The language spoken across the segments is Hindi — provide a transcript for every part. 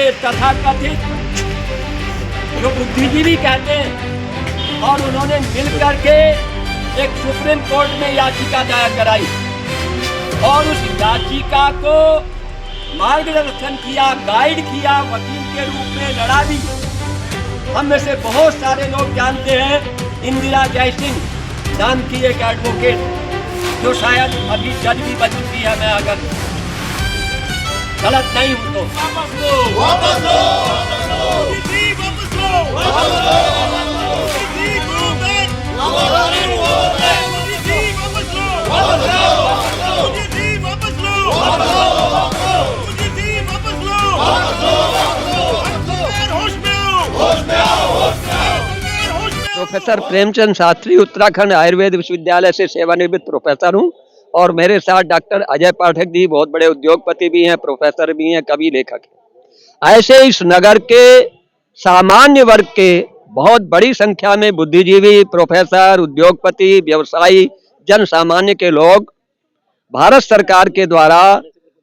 ये तथाकथित जो बुद्धिजीवी कहते हैं, और उन्होंने मिल करके एक सुप्रीम कोर्ट में याचिका दायर कराई और उस याचिका को मार्गदर्शन किया, गाइड किया, वकील के रूप में लड़ा दी। हम में से बहुत सारे लोग जानते हैं इंदिरा जयसिंह नाम की एक एडवोकेट, जो शायद अभी जज भी बन चुकी है। मैं अगर गलत नहीं हूं तो वापस लो, वापस लो, वापस लो, वापस प्रोफेसर प्रेमचंद शास्त्री उत्तराखंड आयुर्वेद विश्वविद्यालय से सेवानिवृत्त प्रोफेसर हूं, और मेरे साथ डॉक्टर अजय पाठक जी बहुत बड़े उद्योगपति भी हैं, प्रोफेसर भी हैं, कवि लेखक हैं। ऐसे इस नगर के सामान्य वर्ग के बहुत बड़ी संख्या में बुद्धिजीवी, प्रोफेसर, उद्योगपति, व्यवसायी, जन सामान्य के लोग भारत सरकार के द्वारा,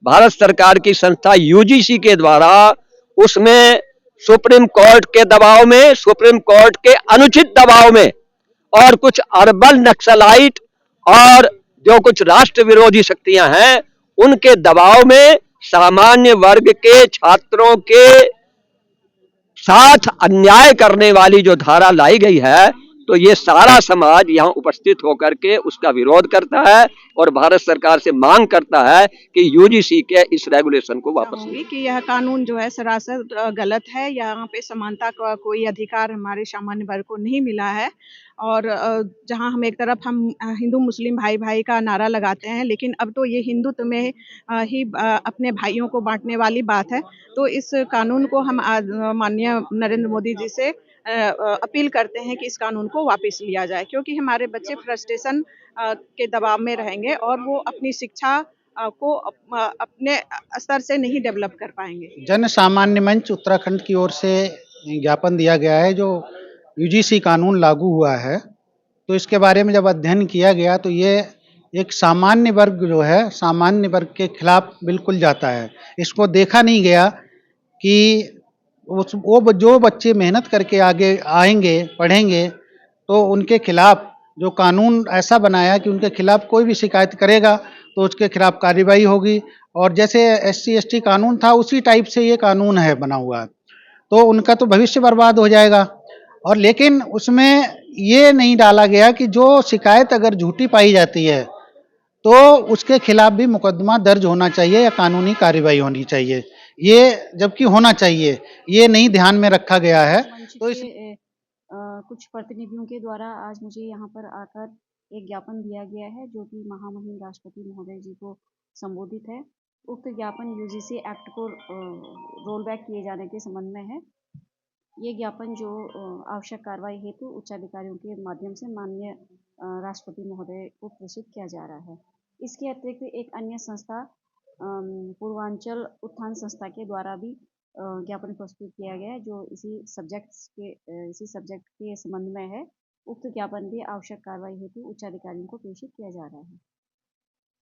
भारत सरकार की संस्था यूजीसी के द्वारा, उसमें सुप्रीम कोर्ट के दबाव में, सुप्रीम कोर्ट के अनुचित दबाव में, और कुछ अर्बन नक्सलाइट और जो कुछ राष्ट्र विरोधी शक्तियां हैं उनके दबाव में सामान्य वर्ग के छात्रों के साथ अन्याय करने वाली जो धारा लाई गई है, तो ये सारा समाज यहाँ उपस्थित होकर के उसका विरोध करता है और भारत सरकार से मांग करता है कि यूजीसी के इस रेगुलेशन को वापस लें। कि यह कानून जो है सरासर गलत है। यहाँ पे समानता का कोई अधिकार हमारे सामान्य वर्ग को नहीं मिला है। और जहाँ हम एक तरफ हम हिंदू मुस्लिम भाई भाई का नारा लगाते हैं, लेकिन अब तो ये हिंदुत्व में ही अपने भाइयों को बांटने वाली बात है। तो इस कानून को हम आज माननीय नरेंद्र मोदी जी से अपील करते हैं कि इस कानून को वापस लिया जाए, क्योंकि हमारे बच्चे फ्रस्ट्रेशन के दबाव में रहेंगे और वो अपनी शिक्षा को अपने स्तर से नहीं डेवलप कर पाएंगे। जन सामान्य मंच उत्तराखंड की ओर से ज्ञापन दिया गया है। जो यूजीसी कानून लागू हुआ है, तो इसके बारे में जब अध्ययन किया गया तो ये एक सामान्य वर्ग जो है, सामान्य वर्ग के खिलाफ बिल्कुल जाता है। इसको देखा नहीं गया कि वो जो बच्चे मेहनत करके आगे आएंगे, पढ़ेंगे, तो उनके खिलाफ जो कानून ऐसा बनाया कि उनके खिलाफ कोई भी शिकायत करेगा तो उसके खिलाफ कार्रवाई होगी। और जैसे एससी एसटी कानून था उसी टाइप से ये कानून है बना हुआ, तो उनका तो भविष्य बर्बाद हो जाएगा। और लेकिन उसमें ये नहीं डाला गया कि जो शिकायत अगर झूठी पाई जाती है तो उसके खिलाफ भी मुकदमा दर्ज होना चाहिए या कानूनी कार्रवाई होनी चाहिए, ये जबकि होना चाहिए, ये नहीं ध्यान में रखा गया है। तो इस कुछ प्रतिनिधियों के द्वारा आज मुझे यहाँ पर आकर एक ज्ञापन दिया गया है, जो कि महामहिम राष्ट्रपति महोदय जी को संबोधित है। उक्त ज्ञापन यूजीसी एक्ट को रोल बैक किए जाने के संबंध में है। ये ज्ञापन जो आवश्यक कार्रवाई हेतु उच्चाधिकारियों के माध्यम से माननीय राष्ट्रपति महोदय को प्रेषित किया जा रहा है। इसके अतिरिक्त एक अन्य संस्था पूर्वांचल उत्थान संस्था के द्वारा भी ज्ञापन प्रस्तुत किया गया है, जो इसी सब्जेक्ट के संबंध में है। उक्त ज्ञापन भी आवश्यक कार्रवाई हेतु उच्चाधिकारियों को प्रेषित किया जा रहा है।